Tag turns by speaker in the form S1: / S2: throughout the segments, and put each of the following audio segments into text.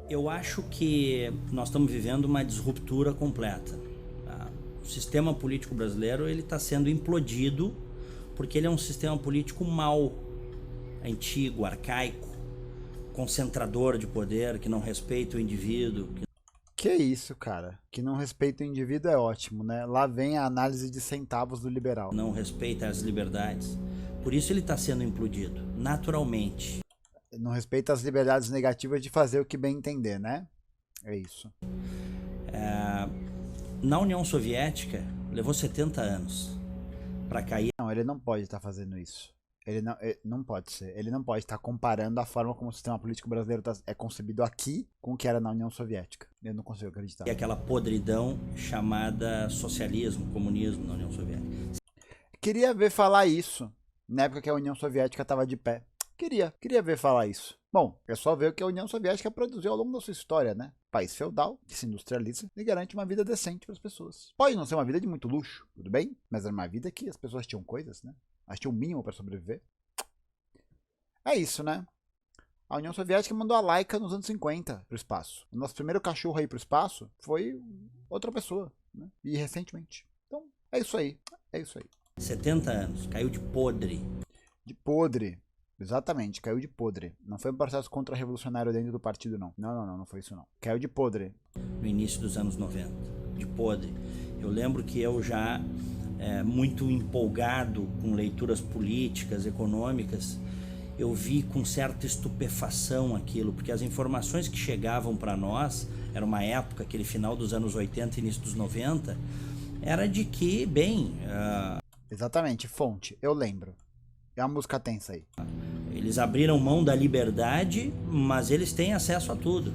S1: Eu acho que nós estamos vivendo uma disruptura completa. Tá? O sistema político brasileiro ele está sendo implodido porque ele é um sistema político mau, antigo, arcaico, concentrador de poder, que não respeita o indivíduo.
S2: Que isso, cara? Que não respeita o indivíduo é ótimo, né? Lá vem a análise de centavos do liberal.
S1: Não respeita as liberdades. Por isso ele está sendo implodido, naturalmente.
S2: Não respeita as liberdades negativas de fazer o que bem entender, né? É isso.
S1: Na União Soviética, levou 70 anos para cair.
S2: Não, ele não pode estar fazendo isso. Ele não pode ser. Ele não pode estar comparando a forma como o sistema político brasileiro é concebido aqui com o que era na União Soviética. Eu não consigo acreditar.
S1: E aquela podridão chamada socialismo, comunismo na União Soviética.
S2: Queria ver falar isso na época que a União Soviética estava de pé. Queria ver falar isso. Bom, é só ver o que a União Soviética produziu ao longo da sua história, né? País feudal, que se industrializa e garante uma vida decente para as pessoas. Pode não ser uma vida de muito luxo, tudo bem? Mas era uma vida que as pessoas tinham coisas, né? Elas tinham o mínimo para sobreviver. É isso, né? A União Soviética mandou a Laika nos anos 50 para o espaço. O nosso primeiro cachorro aí para o espaço foi outra pessoa, né? E recentemente. Então, é isso aí. É isso aí.
S1: 70 anos, caiu de podre.
S2: De podre. Exatamente, caiu de podre. Não foi um processo contra-revolucionário dentro do partido, não. Não foi isso, não. Caiu de podre.
S1: No início dos anos 90, de podre. Eu lembro que eu já, muito empolgado com leituras políticas, econômicas, eu vi com certa estupefação aquilo, porque as informações que chegavam para nós, era uma época, aquele final dos anos 80, início dos 90, era de que,
S2: Exatamente, fonte, eu lembro. É uma música tensa aí.
S1: Eles abriram mão da liberdade, mas eles têm acesso a tudo.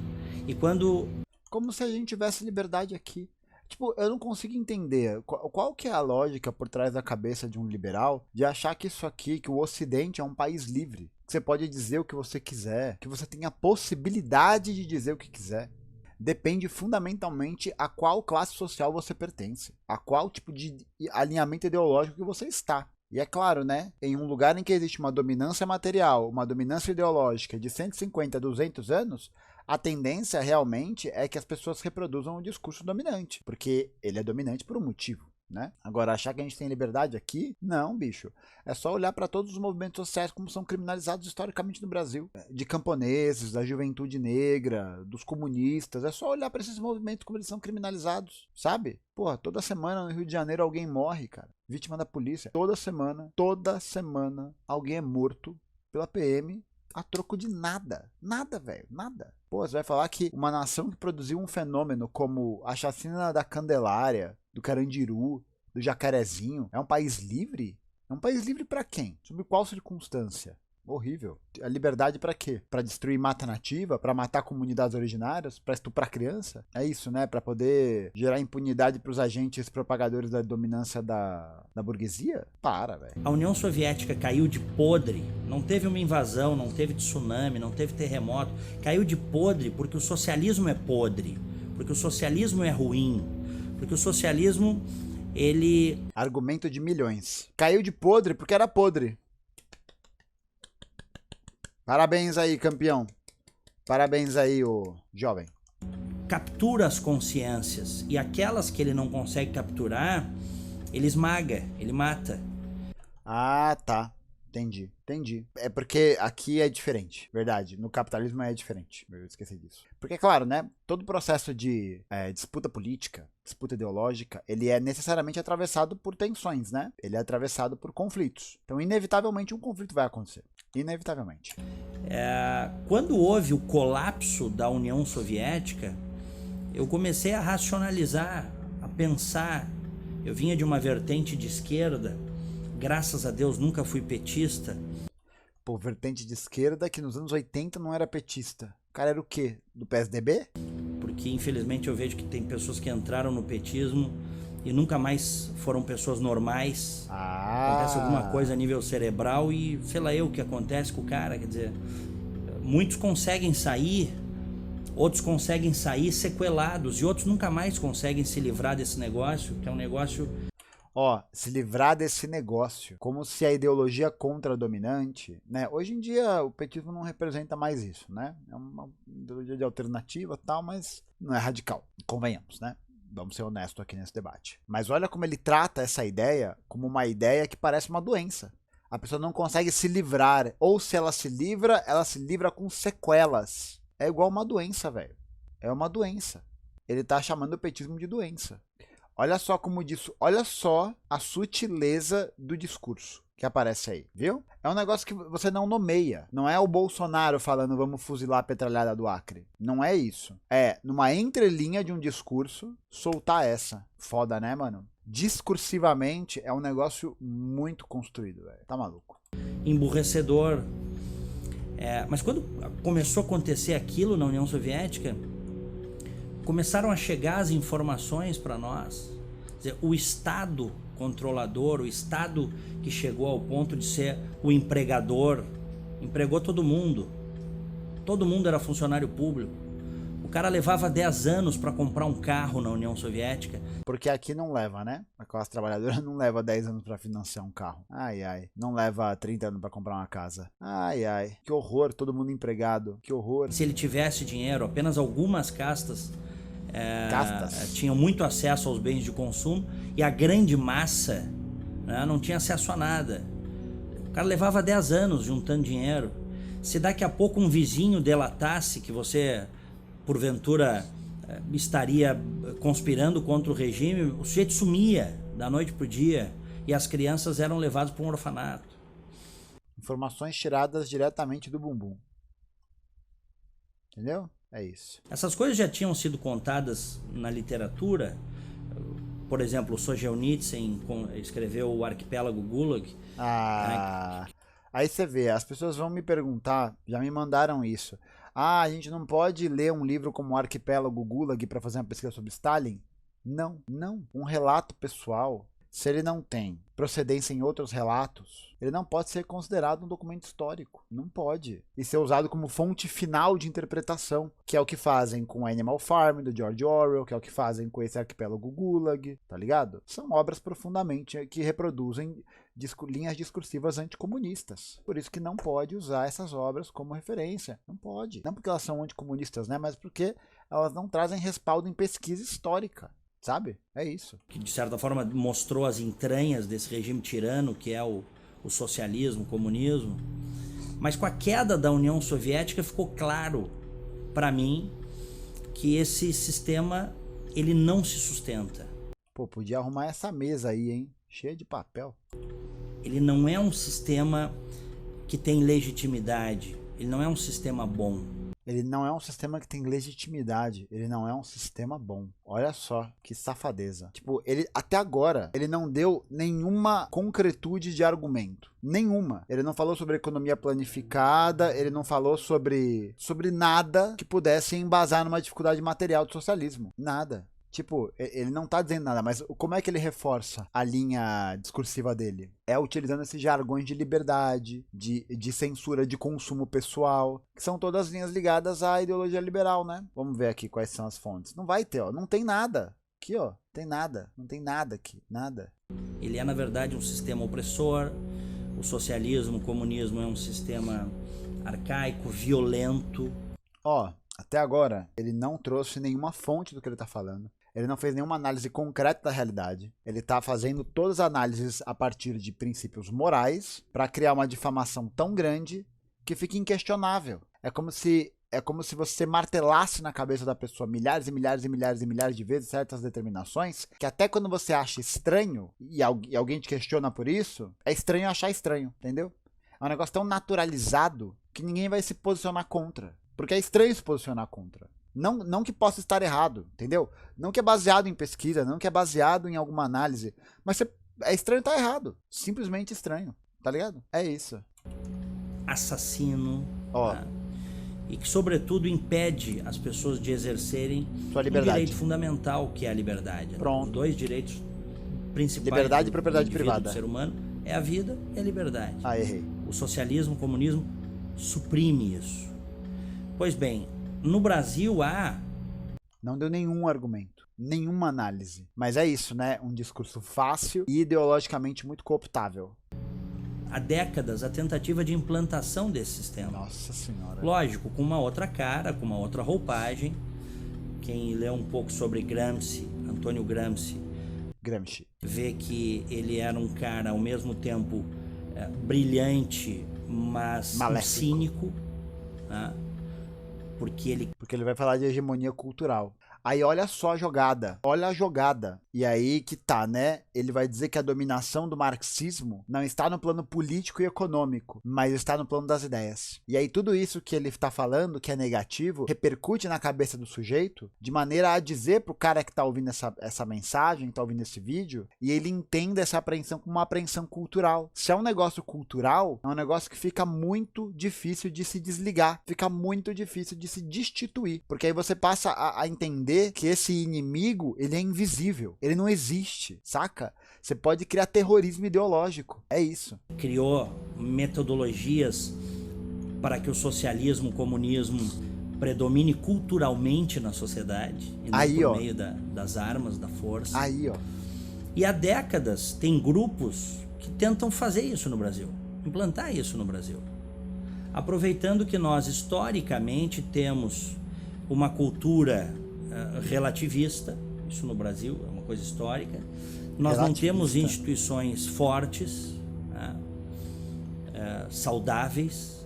S1: E quando...
S2: Como se a gente tivesse liberdade aqui. Tipo, eu não consigo entender qual que é a lógica por trás da cabeça de um liberal de achar que isso aqui, que o Ocidente é um país livre. Que você pode dizer o que você quiser, que você tem a possibilidade de dizer o que quiser. Depende fundamentalmente a qual classe social você pertence, a qual tipo de alinhamento ideológico que você está. E é claro, né, em um lugar em que existe uma dominância material, uma dominância ideológica de 150 a 200 anos, a tendência realmente é que as pessoas reproduzam o discurso dominante, porque ele é dominante por um motivo, né? Agora, achar que a gente tem liberdade aqui? Não, bicho. É só olhar para todos os movimentos sociais como são criminalizados historicamente no Brasil. De camponeses, da juventude negra, dos comunistas. É só olhar para esses movimentos como eles são criminalizados, sabe? Porra, toda semana no Rio de Janeiro alguém morre, cara. Vítima da polícia. Toda semana alguém é morto pela PM a troco de nada. Nada, velho. Nada. Pô, você vai falar que uma nação que produziu um fenômeno como a chacina da Candelária, do Carandiru, do Jacarezinho, é um país livre? É um país livre pra quem? Sob qual circunstância? Horrível. A liberdade pra quê? Pra destruir mata nativa? Pra matar comunidades originárias? Pra estuprar criança? É isso, né? Pra poder gerar impunidade pros agentes propagadores da dominância da burguesia? Para, velho.
S1: A União Soviética caiu de podre. Não teve uma invasão, não teve tsunami, não teve terremoto. Caiu de podre porque o socialismo é podre. Porque o socialismo é ruim. Porque o socialismo, ele...
S2: Argumento de milhões. Caiu de podre porque era podre. Parabéns aí, campeão. Parabéns aí, ô jovem.
S1: captura as consciências. E aquelas que ele não consegue capturar, ele esmaga, ele mata.
S2: Ah, tá. Entendi. É porque aqui é diferente, verdade. No capitalismo é diferente. Eu esqueci disso. Porque, claro, né? Todo processo de disputa política, disputa ideológica, ele é necessariamente atravessado por tensões, né? Ele é atravessado por conflitos. Então, inevitavelmente, um conflito vai acontecer. Inevitavelmente.
S1: Quando houve o colapso da União Soviética, eu comecei a racionalizar, a pensar. Eu vinha de uma vertente de esquerda. Graças a Deus nunca fui petista.
S2: Pô, vertente de esquerda que nos anos 80 não era petista. O cara era o quê? Do PSDB?
S1: Porque infelizmente eu vejo que tem pessoas que entraram no petismo e nunca mais foram pessoas normais. Acontece alguma coisa a nível cerebral e sei lá eu o que acontece com o cara. Quer dizer, muitos conseguem sair, outros conseguem sair sequelados e outros nunca mais conseguem se livrar desse negócio, que é um negócio...
S2: Ó, se livrar desse negócio, como se a ideologia contra-dominante, né? Hoje em dia o petismo não representa mais isso, né? É uma ideologia de alternativa e tal, mas não é radical, convenhamos, né? Vamos ser honestos aqui nesse debate. Mas olha como ele trata essa ideia como uma ideia que parece uma doença. A pessoa não consegue se livrar, ou se ela se livra com sequelas. É igual uma doença, velho. É uma doença. Ele tá chamando o petismo de doença. Olha só como disso, olha só a sutileza do discurso que aparece aí, viu? É um negócio que você não nomeia. Não é o Bolsonaro falando vamos fuzilar a petralhada do Acre. Não é isso. É, numa entrelinha de um discurso, soltar essa. Foda, né, mano? Discursivamente é um negócio muito construído, velho. Tá maluco.
S1: Emburrecedor. Mas quando começou a acontecer aquilo na União Soviética, começaram a chegar as informações para nós. Quer dizer, o Estado controlador, o Estado que chegou ao ponto de ser o empregador, empregou todo mundo. Todo mundo era funcionário público. O cara levava 10 anos para comprar um carro na União Soviética.
S2: Porque aqui não leva, né? A classe trabalhadora não leva 10 anos para financiar um carro. Ai, ai. Não leva 30 anos para comprar uma casa. Ai, ai. Que horror, todo mundo empregado. Que horror.
S1: Se ele tivesse dinheiro, apenas algumas castas tinham muito acesso aos bens de consumo e a grande massa, né, não tinha acesso a nada. O cara levava 10 anos juntando dinheiro. Se daqui a pouco um vizinho delatasse que você, porventura, estaria conspirando contra o regime, o sujeito sumia da noite pro dia e as crianças eram levadas para um orfanato.
S2: Informações tiradas diretamente do bumbum. Entendeu? É isso.
S1: Essas coisas já tinham sido contadas na literatura. Por exemplo, o Solzhenitsyn escreveu o Arquipélago Gulag.
S2: Aí você vê, as pessoas vão me perguntar, já me mandaram isso. A gente não pode ler um livro como o Arquipélago Gulag para fazer uma pesquisa sobre Stalin? Não, não. Um relato pessoal, se ele não tem procedência em outros relatos, ele não pode ser considerado um documento histórico. Não pode. E ser usado como fonte final de interpretação, que é o que fazem com Animal Farm, do George Orwell, que é o que fazem com esse Arquipélago Gulag, tá ligado? São obras profundamente que reproduzem linhas discursivas anticomunistas. Por isso que não pode usar essas obras como referência. Não pode. Não porque elas são anticomunistas, né? Mas porque elas não trazem respaldo em pesquisa histórica. Sabe? É isso.
S1: Que de certa forma mostrou as entranhas desse regime tirano que é o socialismo, o comunismo. Mas com a queda da União Soviética ficou claro para mim que esse sistema ele não se sustenta.
S2: Pô, podia arrumar essa mesa aí, hein? Cheia de papel.
S1: Ele não é um sistema que tem legitimidade. Ele não é um sistema bom.
S2: Ele não é um sistema que tem legitimidade. Ele não é um sistema bom. Olha só que safadeza. Tipo, ele até agora, ele não deu nenhuma concretude de argumento. Nenhuma. Ele não falou sobre economia planificada, ele não falou sobre nada que pudesse embasar numa dificuldade material do socialismo. Nada. Tipo, ele não tá dizendo nada, mas como é que ele reforça a linha discursiva dele? É utilizando esses jargões de liberdade, de censura de consumo pessoal, que são todas linhas ligadas à ideologia liberal, né? Vamos ver aqui quais são as fontes. Não vai ter, ó. Não tem nada. Aqui, ó. Tem nada. Não tem nada aqui. Nada.
S1: Ele é, na verdade, um sistema opressor. O socialismo, o comunismo é um sistema arcaico, violento.
S2: Ó, até agora, ele não trouxe nenhuma fonte do que ele tá falando. Ele não fez nenhuma análise concreta da realidade. Ele está fazendo todas as análises a partir de princípios morais para criar uma difamação tão grande que fica inquestionável. É como se você martelasse na cabeça da pessoa milhares e milhares e milhares e milhares de vezes certas determinações, que até quando você acha estranho e alguém te questiona por isso, é estranho achar estranho, entendeu? É um negócio tão naturalizado que ninguém vai se posicionar contra. Porque é estranho se posicionar contra. Não que possa estar errado, entendeu? Não que é baseado em pesquisa, não que é baseado em alguma análise. Mas é estranho estar errado. Simplesmente estranho, tá ligado? É isso.
S1: Assassino.
S2: Ó.
S1: Tá? E que, sobretudo, impede as pessoas de exercerem
S2: sua
S1: um
S2: liberdade.
S1: direito fundamental, que é a liberdade.
S2: Pronto.
S1: Os dois direitos principais
S2: liberdade e propriedade privada
S1: do ser humano é a vida e a liberdade.
S2: Ah, errei.
S1: O socialismo, o comunismo suprime isso. Pois bem, no Brasil há
S2: Não deu nenhum argumento, nenhuma análise. Mas é isso, né? Um discurso fácil e ideologicamente muito cooptável.
S1: Há décadas a tentativa de implantação desse sistema.
S2: Nossa Senhora.
S1: Lógico, com uma outra cara, com uma outra roupagem. Quem lê um pouco sobre Gramsci, Antônio Gramsci, vê que ele era um cara ao mesmo tempo brilhante, mas um cínico, né? Porque ele vai falar de hegemonia cultural. Aí olha só a jogada, olha a jogada. E aí que tá, né? Ele vai dizer que a dominação do marxismo não está no plano político e econômico, mas está no plano das ideias. E aí tudo isso que ele tá falando, que é negativo, repercute na cabeça do sujeito, de maneira a dizer pro cara que tá ouvindo essa mensagem, que tá ouvindo esse vídeo, e ele entenda essa apreensão como uma apreensão cultural. Se é um negócio cultural, é um negócio que fica muito difícil de se desligar, fica muito difícil de se destituir, porque aí você passa a entender que esse inimigo, ele é invisível, ele não existe, saca? Você pode criar terrorismo ideológico, é isso. Criou metodologias para que o socialismo, o comunismo predomine culturalmente na sociedade, e não
S2: aí,
S1: por meio das armas, da força.
S2: Aí, ó.
S1: E há décadas tem grupos que tentam fazer isso no Brasil, implantar isso no Brasil. Aproveitando que nós historicamente temos uma cultura relativista, isso no Brasil é uma coisa histórica. Nós não temos instituições fortes, né, saudáveis.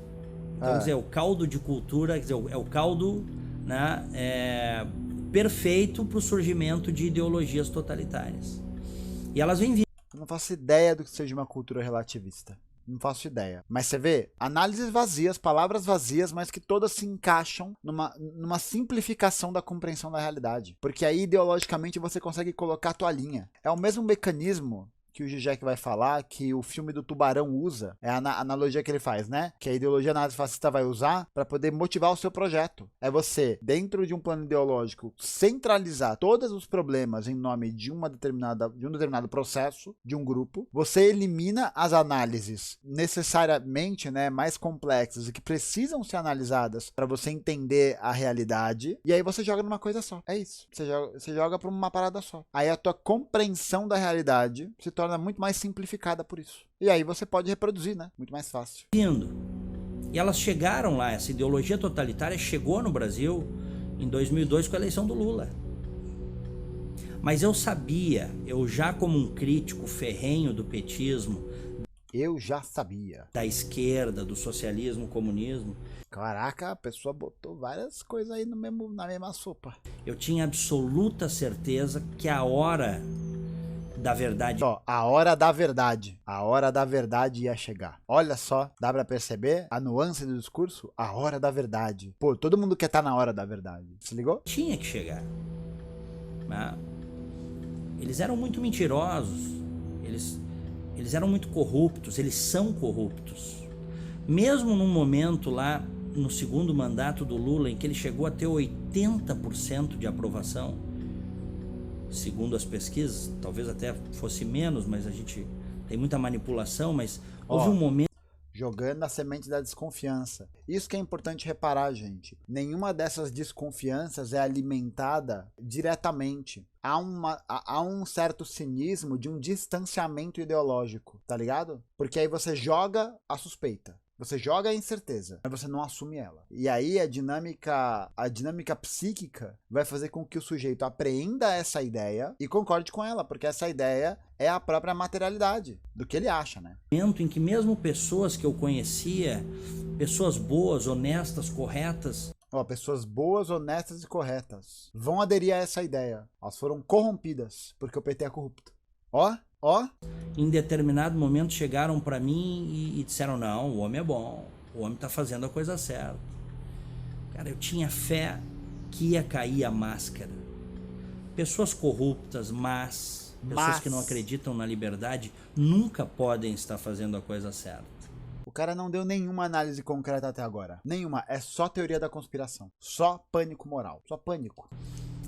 S1: Então, quer dizer, o caldo de cultura, quer dizer, é o caldo, né, perfeito para o surgimento de ideologias totalitárias. E elas vêm vindo.
S2: Eu não faço ideia do que seja uma cultura relativista. Não faço ideia. Mas você vê, análises vazias, palavras vazias, mas que todas se encaixam numa simplificação da compreensão da realidade. Porque aí, ideologicamente, você consegue colocar a tua linha. É o mesmo mecanismo que o Zizek vai falar, que o filme do Tubarão usa, é a analogia que ele faz, né? Que a ideologia nazifascista vai usar para poder motivar o seu projeto. É você, dentro de um plano ideológico, centralizar todos os problemas em nome de um determinado processo, de um grupo. Você elimina as análises necessariamente, né, mais complexas e que precisam ser analisadas para você entender a realidade, e aí você joga numa coisa só. É isso. Você joga para uma parada só. Aí a tua compreensão da realidade se torna muito mais simplificada por isso. E aí você pode reproduzir, né? Muito mais fácil.
S1: E elas chegaram lá, essa ideologia totalitária chegou no Brasil em 2002 com a eleição do Lula. Mas eu sabia, eu já como um crítico ferrenho do petismo,
S2: eu já sabia,
S1: da esquerda, do socialismo, comunismo.
S2: Caraca, a pessoa botou várias coisas aí na mesma sopa.
S1: Eu tinha absoluta certeza que a hora da verdade.
S2: Ó, a hora da verdade. A hora da verdade ia chegar. Olha só, dá pra perceber a nuance do discurso? A hora da verdade. Pô, todo mundo quer estar na hora da verdade. Se ligou?
S1: Tinha que chegar. Eles eram muito mentirosos. Eles eram muito corruptos. Eles são corruptos. Mesmo num momento lá, no segundo mandato do Lula, em que ele chegou a ter 80% de aprovação, segundo as pesquisas, talvez até fosse menos, mas a gente tem muita manipulação, mas houve um momento...
S2: Jogando a semente da desconfiança. Isso que é importante reparar, gente. Nenhuma dessas desconfianças é alimentada diretamente. Há um certo cinismo de um distanciamento ideológico, tá ligado? Porque aí você joga a suspeita. Você joga a incerteza, mas você não assume ela. E aí a dinâmica psíquica vai fazer com que o sujeito apreenda essa ideia e concorde com ela, porque essa ideia é a própria materialidade do que ele acha, né?
S1: Momento em que mesmo pessoas que eu conhecia, pessoas boas, honestas, corretas...
S2: pessoas boas, honestas e corretas vão aderir a essa ideia. Elas foram corrompidas, porque o PT é corrupto. Em
S1: determinado momento chegaram para mim e disseram: não, o homem é bom, o homem tá fazendo a coisa certa. Cara, eu tinha fé que ia cair a máscara. Pessoas corruptas, pessoas que não acreditam na liberdade, nunca podem estar fazendo a coisa certa.
S2: O cara não deu nenhuma análise concreta até agora. Nenhuma. É só teoria da conspiração. Só pânico moral. Só pânico.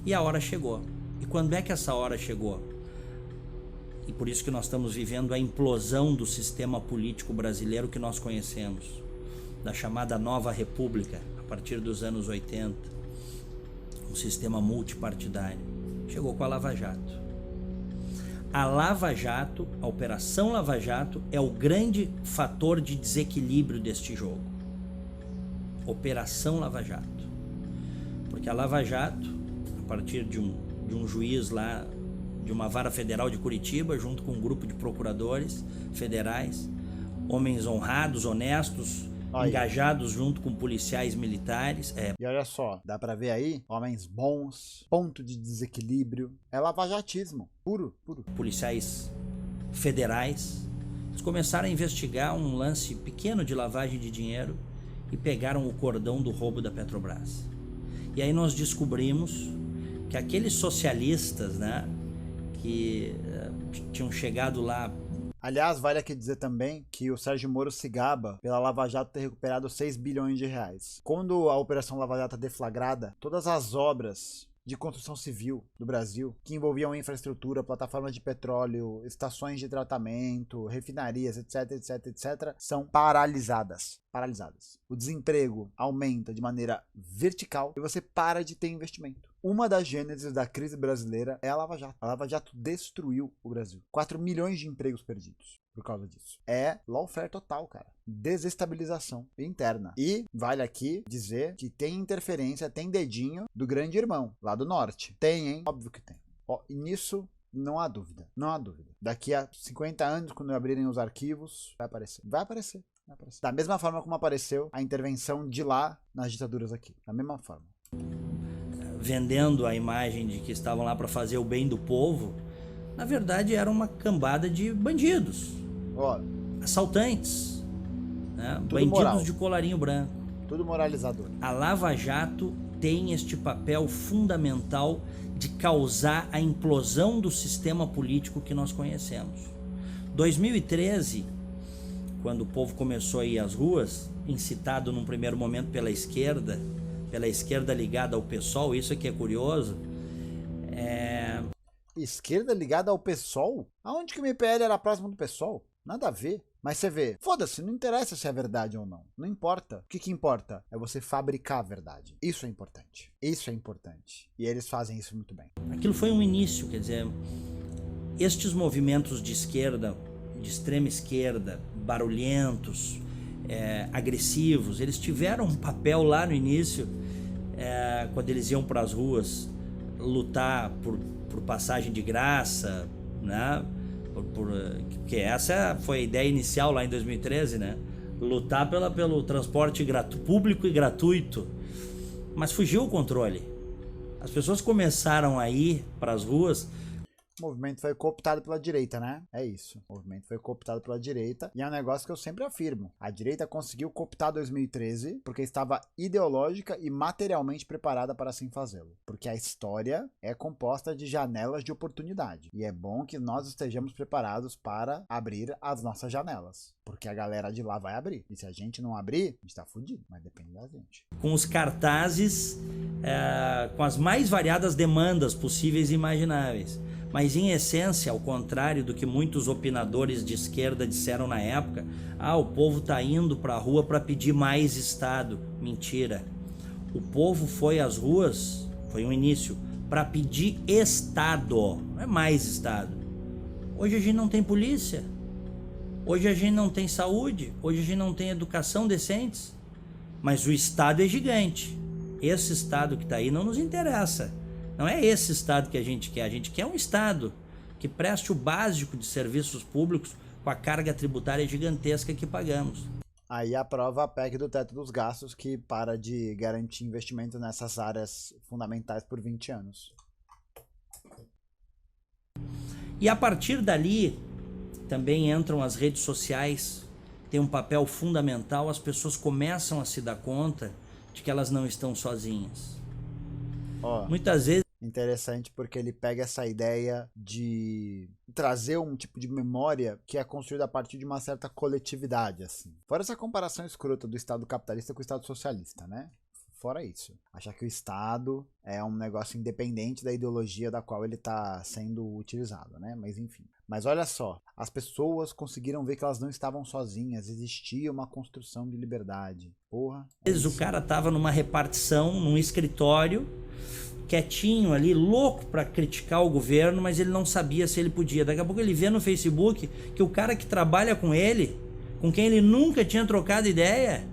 S1: E a hora chegou. E quando é que essa hora chegou? E por isso que nós estamos vivendo a implosão do sistema político brasileiro que nós conhecemos, da chamada Nova República, a partir dos anos 80. Um sistema multipartidário? Chegou com a Lava Jato. A Lava Jato, a Operação Lava Jato, é o grande fator de desequilíbrio deste jogo. Operação Lava Jato. Porque a Lava Jato, a partir de um juiz lá, de uma vara federal de Curitiba, junto com um grupo de procuradores federais, homens honrados, honestos, engajados junto com policiais militares.
S2: E olha só, dá pra ver aí, homens bons, ponto de desequilíbrio, é lavajatismo, puro.
S1: Policiais federais, eles começaram a investigar um lance pequeno de lavagem de dinheiro e pegaram o cordão do roubo da Petrobras. E aí nós descobrimos que aqueles socialistas, né, que tinham chegado lá.
S2: Aliás, vale aqui dizer também que o Sérgio Moro se gaba pela Lava Jato ter recuperado 6 bilhões de reais. Quando a Operação Lava Jato é deflagrada, todas as obras de construção civil do Brasil, que envolviam infraestrutura, plataformas de petróleo, estações de tratamento, refinarias, etc, são paralisadas. O desemprego aumenta de maneira vertical e você para de ter investimento. Uma das gêneses da crise brasileira é a Lava Jato. A Lava Jato destruiu o Brasil. 4 milhões de empregos perdidos por causa disso. É lawfare total, cara. Desestabilização interna. E vale aqui dizer que tem interferência, tem dedinho do grande irmão, lá do norte. Tem, hein? Óbvio que tem. E nisso não há dúvida. Daqui a 50 anos, quando abrirem os arquivos, vai aparecer. Da mesma forma como apareceu a intervenção de lá nas ditaduras aqui. Da mesma forma.
S1: Vendendo a imagem de que estavam lá para fazer o bem do povo, na verdade era uma cambada de bandidos, assaltantes, né? Bandidos moral. De colarinho branco.
S2: Tudo moralizador.
S1: A Lava Jato tem este papel fundamental de causar a implosão do sistema político que nós conhecemos. 2013, quando o povo começou a ir às ruas, incitado num primeiro momento pela esquerda ligada ao PSOL, isso aqui é curioso.
S2: Esquerda ligada ao PSOL? Aonde que o MPL era próximo do PSOL? Nada a ver. Mas você vê, foda-se, não interessa se é verdade ou não. Não importa. O que importa é você fabricar a verdade. Isso é importante. E eles fazem isso muito bem.
S1: Aquilo foi um início, quer dizer, estes movimentos de esquerda, de extrema esquerda, barulhentos, agressivos, eles tiveram um papel lá no início, quando eles iam para as ruas lutar por passagem de graça, né? Porque essa foi a ideia inicial lá em 2013, né? Lutar pelo transporte público e gratuito. Mas fugiu o controle. As pessoas começaram a ir para as ruas.
S2: O movimento foi cooptado pela direita, né? É isso. O movimento foi cooptado pela direita. E é um negócio que eu sempre afirmo. A direita conseguiu cooptar 2013 porque estava ideológica e materialmente preparada para assim fazê-lo. Porque a história é composta de janelas de oportunidade. E é bom que nós estejamos preparados para abrir as nossas janelas. Porque a galera de lá vai abrir. E se a gente não abrir, a gente tá fudido. Mas depende da gente.
S1: Com os cartazes, com as mais variadas demandas possíveis e imagináveis. Mas em essência, ao contrário do que muitos opinadores de esquerda disseram na época, o povo tá indo pra rua para pedir mais Estado. Mentira. O povo foi às ruas, foi um início, para pedir Estado, não é mais Estado. Hoje a gente não tem polícia, hoje a gente não tem saúde, hoje a gente não tem educação decentes, mas o Estado é gigante. Esse Estado que tá aí não nos interessa. Não é esse Estado que a gente quer um Estado que preste o básico de serviços públicos com a carga tributária gigantesca que pagamos.
S2: Aí aprova a PEC do teto dos gastos, que para de garantir investimento nessas áreas fundamentais por 20 anos.
S1: E a partir dali também entram as redes sociais, tem um papel fundamental, as pessoas começam a se dar conta de que elas não estão sozinhas. Muitas vezes.
S2: Interessante porque ele pega essa ideia de trazer um tipo de memória que é construída a partir de uma certa coletividade, assim. Fora essa comparação escrota do Estado capitalista com o Estado socialista, né? Fora isso. Achar que o Estado é um negócio independente da ideologia da qual ele está sendo utilizado, né? Mas enfim. Mas olha só, as pessoas conseguiram ver que elas não estavam sozinhas, existia uma construção de liberdade. Porra.
S1: Às vezes o cara tava numa repartição, num escritório, quietinho ali, louco para criticar o governo, mas ele não sabia se ele podia. Daqui a pouco ele vê no Facebook que o cara que trabalha com ele, com quem ele nunca tinha trocado ideia,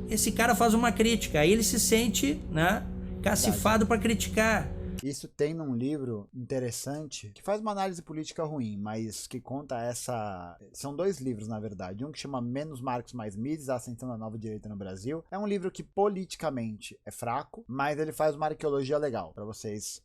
S1: esse cara faz uma crítica, aí ele se sente, né, cacifado para criticar.
S2: Isso tem num livro interessante, que faz uma análise política ruim, mas que conta essa... São 2 livros, na verdade. Um que chama Menos Marx, Mais Mises, A Ascensão da Nova Direita no Brasil. É um livro que politicamente é fraco, mas ele faz uma arqueologia legal pra vocês,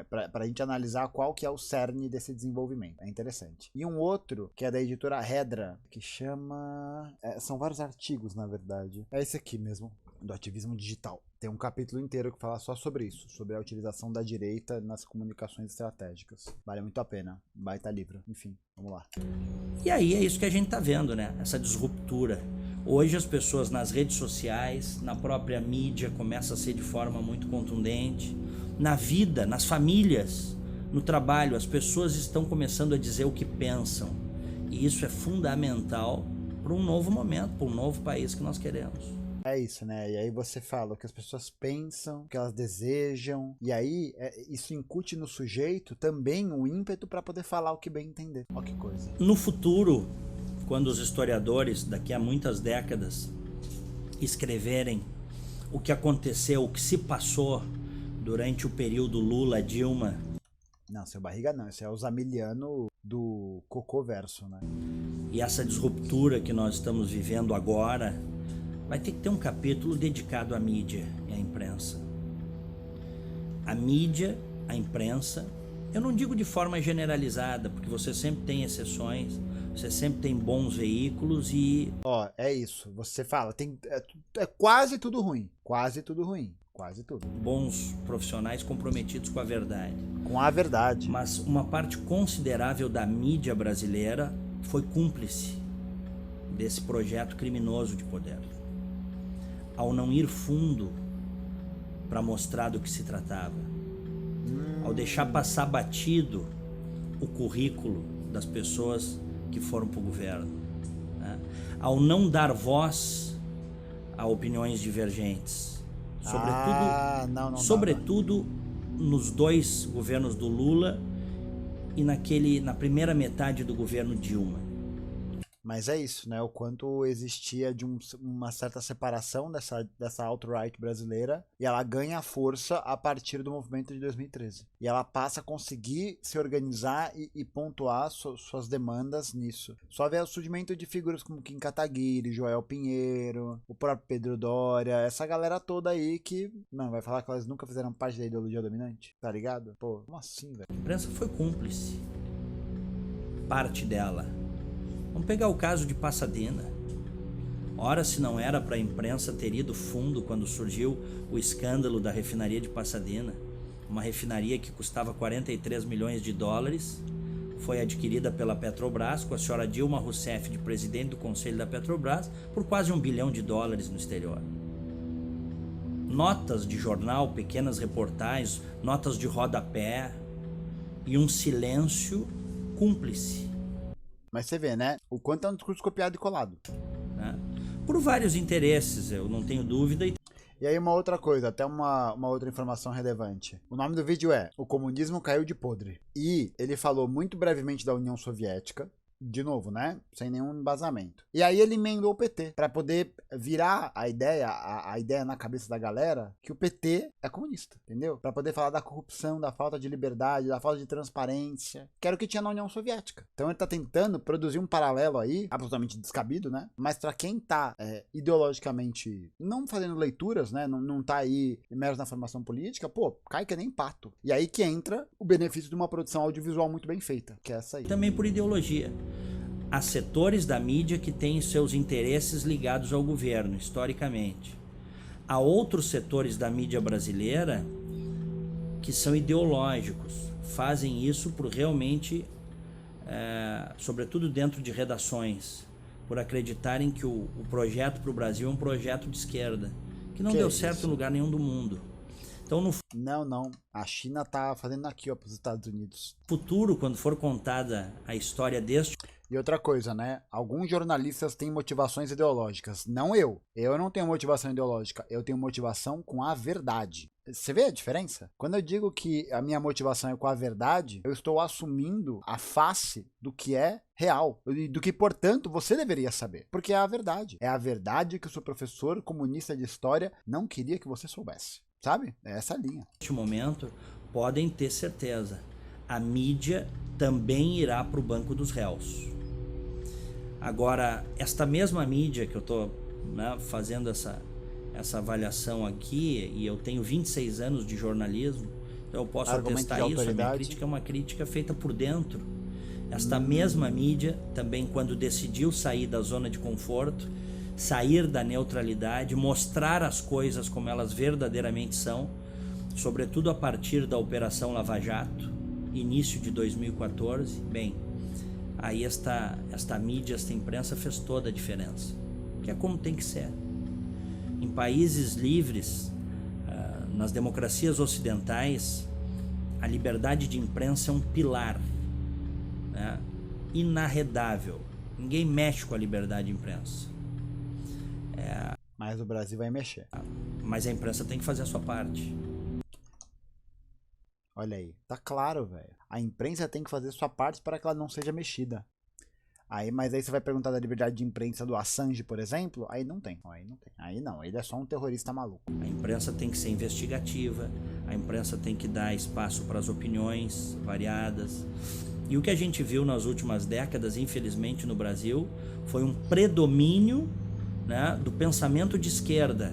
S2: pra gente analisar qual que é o cerne desse desenvolvimento. É interessante. E um outro, que é da editora Redra, que chama... são vários artigos, na verdade. É esse aqui mesmo, do ativismo digital. Tem um capítulo inteiro que fala só sobre isso, sobre a utilização da direita nas comunicações estratégicas. Vale muito a pena. Baita livro. Enfim, vamos lá.
S1: E aí é isso que a gente tá vendo, né? Essa disruptura. Hoje as pessoas nas redes sociais, na própria mídia, começa a ser de forma muito contundente. Na vida, nas famílias, no trabalho, as pessoas estão começando a dizer o que pensam. E isso é fundamental para um novo momento, para um novo país que nós queremos.
S2: É isso, né? E aí você fala o que as pessoas pensam, o que elas desejam. E aí isso incute no sujeito também o ímpeto para poder falar o que bem entender. Olha que coisa.
S1: No futuro, quando os historiadores, daqui a muitas décadas, escreverem o que aconteceu, o que se passou durante o período Lula-Dilma...
S2: Não, seu barriga não. Esse é o Zamiliano do Cocô Verso, né?
S1: E essa disruptura que nós estamos vivendo agora... vai ter que ter um capítulo dedicado à mídia e à imprensa. A mídia, a imprensa, eu não digo de forma generalizada, porque você sempre tem exceções, você sempre tem bons veículos e...
S2: É isso, você fala, é quase tudo ruim, quase tudo ruim, quase tudo.
S1: Bons profissionais comprometidos com a verdade.
S2: Com a verdade.
S1: Mas uma parte considerável da mídia brasileira foi cúmplice desse projeto criminoso de poder. Ao não ir fundo para mostrar do que se tratava, ao deixar passar batido o currículo das pessoas que foram para o governo, né? Ao não dar voz a opiniões divergentes, sobretudo nos 2 governos do Lula e na primeira metade do governo Dilma.
S2: Mas é isso, né? O quanto existia de uma certa separação dessa alt-right brasileira, e ela ganha força a partir do movimento de 2013. E ela passa a conseguir se organizar e pontuar suas demandas nisso. Só ver o surgimento de figuras como Kim Kataguiri, Joel Pinheiro, o próprio Pedro Doria, essa galera toda aí que, não, vai falar que elas nunca fizeram parte da ideologia dominante, tá ligado? Pô, como assim, velho?
S1: A imprensa foi cúmplice. Parte dela. Vamos pegar o caso de Pasadena. Ora, se não era para a imprensa ter ido fundo quando surgiu o escândalo da refinaria de Pasadena, uma refinaria que custava 43 milhões de dólares, foi adquirida pela Petrobras, com a senhora Dilma Rousseff de presidente do conselho da Petrobras, por quase $1 bilhão no exterior. Notas de jornal, pequenas reportagens, notas de rodapé e um silêncio cúmplice.
S2: Mas você vê, né? O quanto é um discurso copiado e colado.
S1: Né? Por vários interesses, eu não tenho dúvida.
S2: E aí uma outra coisa, até uma outra informação relevante. O nome do vídeo é O Comunismo Caiu de Podre. E ele falou muito brevemente da União Soviética. De novo, né? Sem nenhum embasamento. E aí ele emendou o PT, para poder virar a ideia na cabeça da galera que o PT é comunista, entendeu? Para poder falar da corrupção, da falta de liberdade, da falta de transparência, que era o que tinha na União Soviética. Então ele tá tentando produzir um paralelo aí, absolutamente descabido, né? Mas para quem tá ideologicamente não fazendo leituras, né? Não tá aí imerso na formação política, pô, cai que nem pato. E aí que entra o benefício de uma produção audiovisual muito bem feita, que é essa aí.
S1: Também por ideologia. Há setores da mídia que têm seus interesses ligados ao governo, historicamente. Há outros setores da mídia brasileira que são ideológicos, fazem isso por realmente, sobretudo dentro de redações, por acreditarem que o projeto para o Brasil é um projeto de esquerda, que não deu certo em lugar nenhum do mundo. Então,
S2: Não. A China tá fazendo aqui, ó, pros Estados Unidos.
S1: Futuro, quando for contada a história deste...
S2: E outra coisa, né? Alguns jornalistas têm motivações ideológicas. Não eu. Eu não tenho motivação ideológica. Eu tenho motivação com a verdade. Você vê a diferença? Quando eu digo que a minha motivação é com a verdade, eu estou assumindo a face do que é real e do que, portanto, você deveria saber. Porque é a verdade. É a verdade que o seu professor comunista de história não queria que você soubesse. Sabe? É essa a linha.
S1: Neste momento, podem ter certeza, a mídia também irá para o banco dos réus. Agora, esta mesma mídia que eu estou fazendo essa avaliação aqui, e eu tenho 26 anos de jornalismo, então eu posso atestar isso. A minha crítica é uma crítica feita por dentro. Esta mesma mídia também, quando decidiu sair da zona de conforto, sair da neutralidade, mostrar as coisas como elas verdadeiramente são, sobretudo a partir da Operação Lava Jato, início de 2014, bem, aí esta mídia, esta imprensa fez toda a diferença, que é como tem que ser. Em países livres, nas democracias ocidentais, a liberdade de imprensa é um pilar, né, inarredável. Ninguém mexe com a liberdade de imprensa.
S2: Mas o Brasil vai mexer.
S1: Mas a imprensa tem que fazer a sua parte.
S2: Olha aí, tá claro, velho. A imprensa tem que fazer a sua parte para que ela não seja mexida. Mas aí você vai perguntar da liberdade de imprensa do Assange, por exemplo? Aí não tem. Aí não, ele é só um terrorista maluco.
S1: A imprensa tem que ser investigativa, a imprensa tem que dar espaço para as opiniões variadas. E o que a gente viu nas últimas décadas, infelizmente, no Brasil, foi um predomínio, né, do pensamento de esquerda.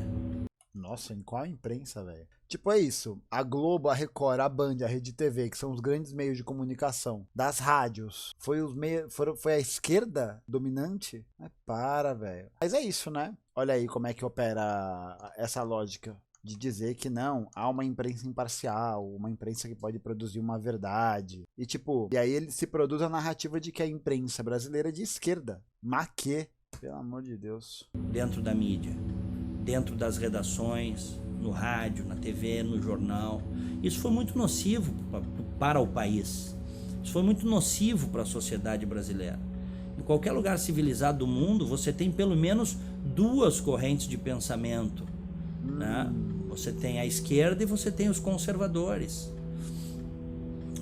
S2: Nossa, em qual imprensa, velho? Tipo, é isso. A Globo, a Record, a Band, a Rede TV, que são os grandes meios de comunicação, das rádios, foi a esquerda dominante? Para, velho. Mas é isso, né? Olha aí como é que opera essa lógica de dizer que não, há uma imprensa imparcial, uma imprensa que pode produzir uma verdade. E aí ele se produz a narrativa de que a imprensa brasileira é de esquerda. Maquê, pelo amor de Deus.
S1: Dentro da mídia, dentro das redações, no rádio, na TV, no jornal. Isso foi muito nocivo para o país. Isso foi muito nocivo para a sociedade brasileira. Em qualquer lugar civilizado do mundo, você tem pelo menos duas correntes de pensamento, né? Você tem a esquerda e você tem os conservadores.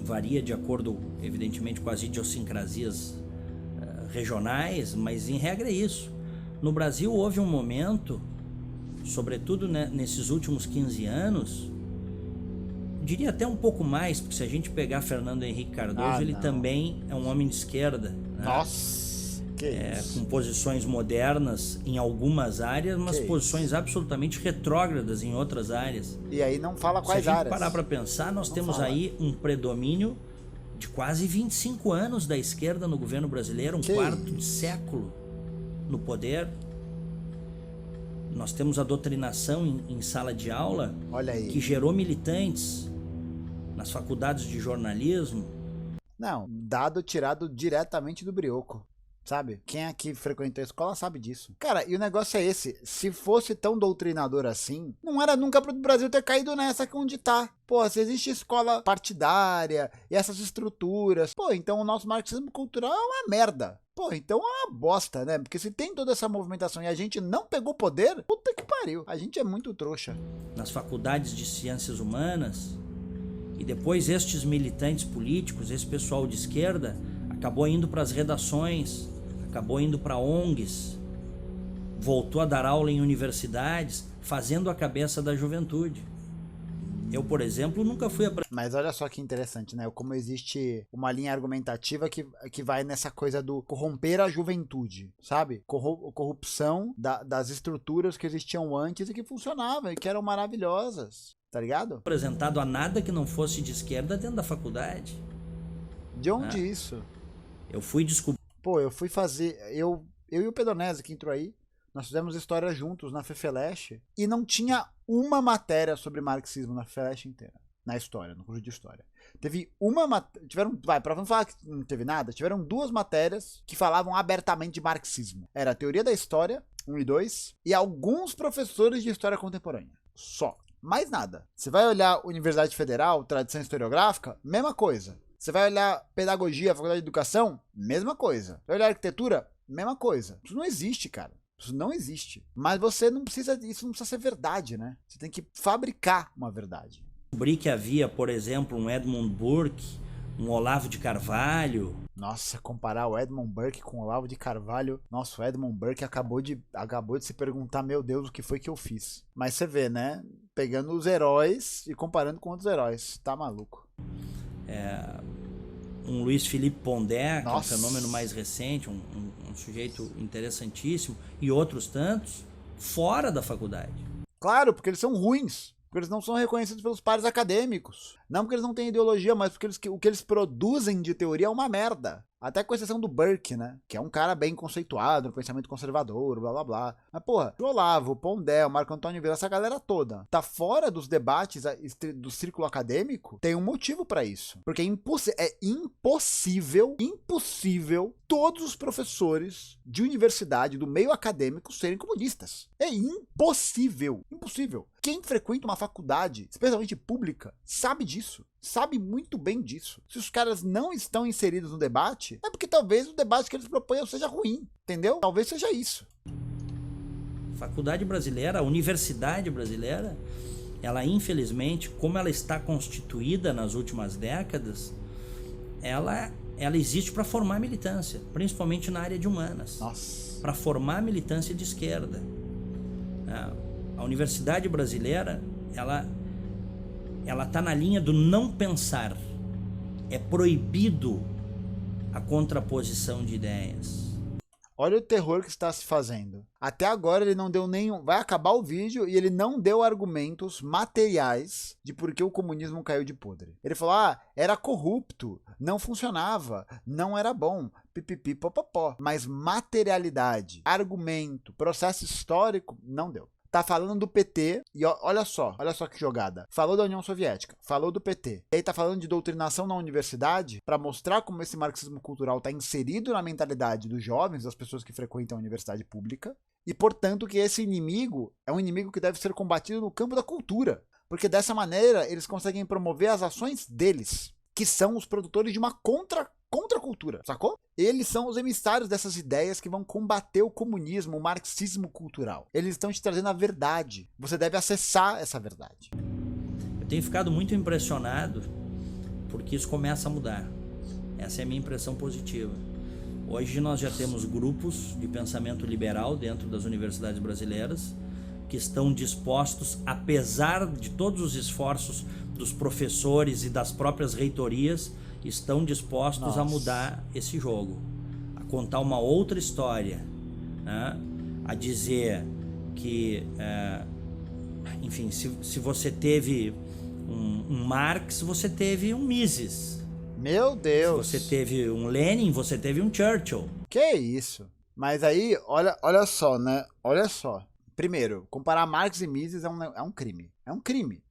S1: Varia de acordo, evidentemente, com as idiosincrasias regionais, mas em regra é isso. No Brasil houve um momento, sobretudo, né, nesses últimos 15 anos, diria até um pouco mais, porque se a gente pegar Fernando Henrique Cardoso, ele também é um homem de esquerda, né?
S2: Nossa, que isso.
S1: Com posições modernas em algumas áreas, mas posições absolutamente retrógradas em outras áreas.
S2: E aí não fala quais áreas.
S1: Se a gente parar para pensar, nós temos aí um predomínio de quase 25 anos da esquerda no governo brasileiro, um quarto de século no poder. Nós temos a doutrinação em sala de aula,
S2: olha aí,
S1: que gerou militantes nas faculdades de jornalismo.
S2: Não, dado tirado diretamente do brioco, sabe? Quem aqui frequentou a escola sabe disso. Cara, e o negócio é esse, se fosse tão doutrinador assim, não era nunca pro Brasil ter caído nessa que onde tá. Pô, se existe escola partidária e essas estruturas, pô, então o nosso marxismo cultural é uma merda. Pô, então é uma bosta, né? Porque se tem toda essa movimentação e a gente não pegou poder, puta que pariu. A gente é muito trouxa.
S1: Nas faculdades de ciências humanas, e depois estes militantes políticos, esse pessoal de esquerda, acabou indo para as redações, acabou indo para ONGs, voltou a dar aula em universidades, fazendo a cabeça da juventude. Eu, por exemplo, nunca fui...
S2: Mas olha só que interessante, né? Como existe uma linha argumentativa que vai nessa coisa do corromper a juventude, sabe? Corrupção das estruturas que existiam antes e que funcionavam e que eram maravilhosas, tá ligado?
S1: Apresentado a nada que não fosse de esquerda dentro da faculdade.
S2: De onde isso?
S1: Eu fui descobrir...
S2: Pô, eu fui fazer... Eu e o Pedonese que entrou aí, nós fizemos história juntos na FEFELESH e não tinha uma matéria sobre marxismo na FEFELESH inteira. Na história, no curso de história. Teve uma matéria... Pra não falar que não teve nada, tiveram duas matérias que falavam abertamente de marxismo. Era a Teoria da História, 1 e 2, e alguns professores de História Contemporânea. Só. Mais nada. Você vai olhar Universidade Federal, Tradição Historiográfica, mesma coisa. Você vai olhar Pedagogia, Faculdade de Educação, mesma coisa. Vai olhar Arquitetura, mesma coisa. Isso não existe, cara. Isso não existe. Mas você não precisa, isso não precisa ser verdade, né? Você tem que fabricar uma verdade.
S1: Descobri que havia, por exemplo, um Edmund Burke, um Olavo de Carvalho.
S2: Nossa, comparar o Edmund Burke com o Olavo de Carvalho. Nossa, o Edmund Burke acabou de se perguntar, meu Deus, o que foi que eu fiz? Mas você vê, né? Pegando os heróis e comparando com outros heróis. Tá maluco.
S1: Um Luiz Felipe Pondé, que é um
S2: Nossa.
S1: fenômeno mais recente, um sujeito interessantíssimo, e outros tantos, fora da faculdade.
S2: Claro, porque eles são ruins. Porque eles não são reconhecidos pelos pares acadêmicos. Não porque eles não têm ideologia, mas porque o que eles produzem de teoria é uma merda. Até com exceção do Burke, né? Que é um cara bem conceituado, no pensamento conservador, blá blá blá. Mas, porra, o Olavo, o Pondé, o Marco Antônio Vieira, essa galera toda tá fora dos debates do círculo acadêmico, tem um motivo pra isso. Porque é impossível todos os professores de universidade, do meio acadêmico, serem comunistas. É impossível. Impossível. Quem frequenta uma faculdade, especialmente pública, sabe disso. Sabe muito bem disso. Se os caras não estão inseridos no debate, é porque talvez o debate que eles proponham seja ruim, entendeu? Talvez seja isso.
S1: A faculdade brasileira, a universidade brasileira, ela infelizmente, como ela está constituída nas últimas décadas, ela existe para formar militância, principalmente na área de humanas.
S2: Nossa.
S1: Para formar militância de esquerda. A universidade brasileira, ela está na linha do não pensar. É proibido a contraposição de ideias.
S2: Olha o terror que está se fazendo. Até agora ele não deu nenhum... Vai acabar o vídeo e ele não deu argumentos materiais de por que o comunismo caiu de podre. Ele falou, era corrupto, não funcionava, não era bom, pipipi, popopó. Mas materialidade, argumento, processo histórico, não deu. Tá falando do PT, e olha só que jogada. Falou da União Soviética, falou do PT. E aí tá falando de doutrinação na universidade para mostrar como esse marxismo cultural tá inserido na mentalidade dos jovens, das pessoas que frequentam a universidade pública, e portanto que esse inimigo é um inimigo que deve ser combatido no campo da cultura, porque dessa maneira eles conseguem promover as ações deles, que são os produtores de uma contracultura, sacou? Eles são os emissários dessas ideias que vão combater o comunismo, o marxismo cultural. Eles estão te trazendo a verdade. Você deve acessar essa verdade.
S1: Eu tenho ficado muito impressionado porque isso começa a mudar. Essa é a minha impressão positiva. Hoje nós já temos grupos de pensamento liberal dentro das universidades brasileiras que estão dispostos, apesar de todos os esforços dos professores e das próprias reitorias, estão dispostos a mudar esse jogo, a contar uma outra história, né? A dizer que, enfim, se você teve um Marx, você teve um Mises.
S2: Meu Deus!
S1: Se você teve um Lenin, você teve um Churchill.
S2: Que isso? Mas aí, olha só, né? Olha só. Primeiro, comparar Marx e Mises é um crime. É um crime.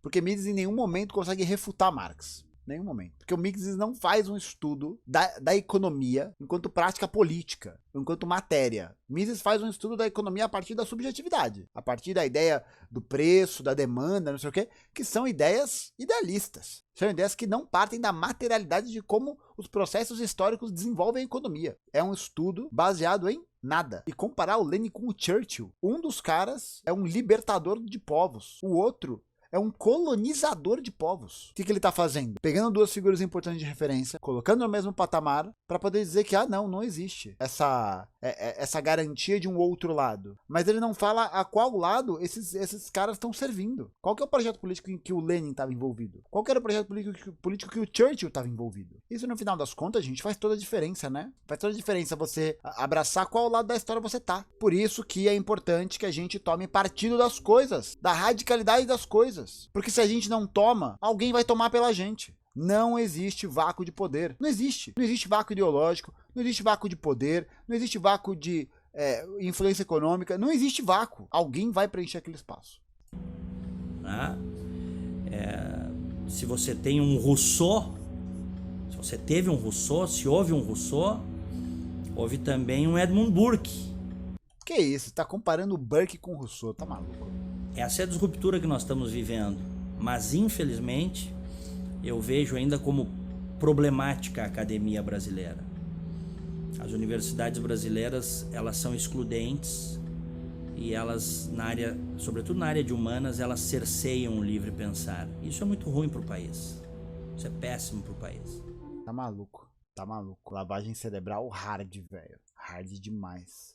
S2: Porque Mises em nenhum momento consegue refutar Marx. Nenhum momento. Porque o Mises não faz um estudo da economia enquanto prática política, enquanto matéria. Mises faz um estudo da economia a partir da subjetividade, a partir da ideia do preço, da demanda, não sei o quê, que são ideias idealistas. São ideias que não partem da materialidade de como os processos históricos desenvolvem a economia. É um estudo baseado em nada. E comparar o Lenin com o Churchill, um dos caras é um libertador de povos, o outro é um colonizador de povos. O que ele está fazendo? Pegando duas figuras importantes de referência, colocando no mesmo patamar, para poder dizer que, não existe essa garantia de um outro lado. Mas ele não fala a qual lado esses caras estão servindo. Qual que é o projeto político em que o Lenin estava envolvido? Qual que era o projeto político que o Churchill estava envolvido? Isso, no final das contas, gente, faz toda a diferença, né? Faz toda a diferença você abraçar qual lado da história você tá. Por isso que é importante que a gente tome partido das coisas, da radicalidade das coisas. Porque se a gente não toma, alguém vai tomar pela gente. Não existe vácuo de poder. Não existe. Não existe vácuo ideológico, não existe vácuo de poder, não existe vácuo de influência econômica, não existe vácuo. Alguém vai preencher aquele espaço.
S1: Se você tem um Rousseau, se você teve um Rousseau, se houve um Rousseau, houve também um Edmund Burke.
S2: Que isso? Tá comparando o Burke com o Rousseau, tá maluco?
S1: Essa é a disruptura que nós estamos vivendo, mas infelizmente eu vejo ainda como problemática a academia brasileira. As universidades brasileiras, elas são excludentes e elas, sobretudo na área de humanas, elas cerceiam o livre pensar. Isso é muito ruim para o país. Isso é péssimo para o país.
S2: Tá maluco. Lavagem cerebral hard, velho. Hard demais.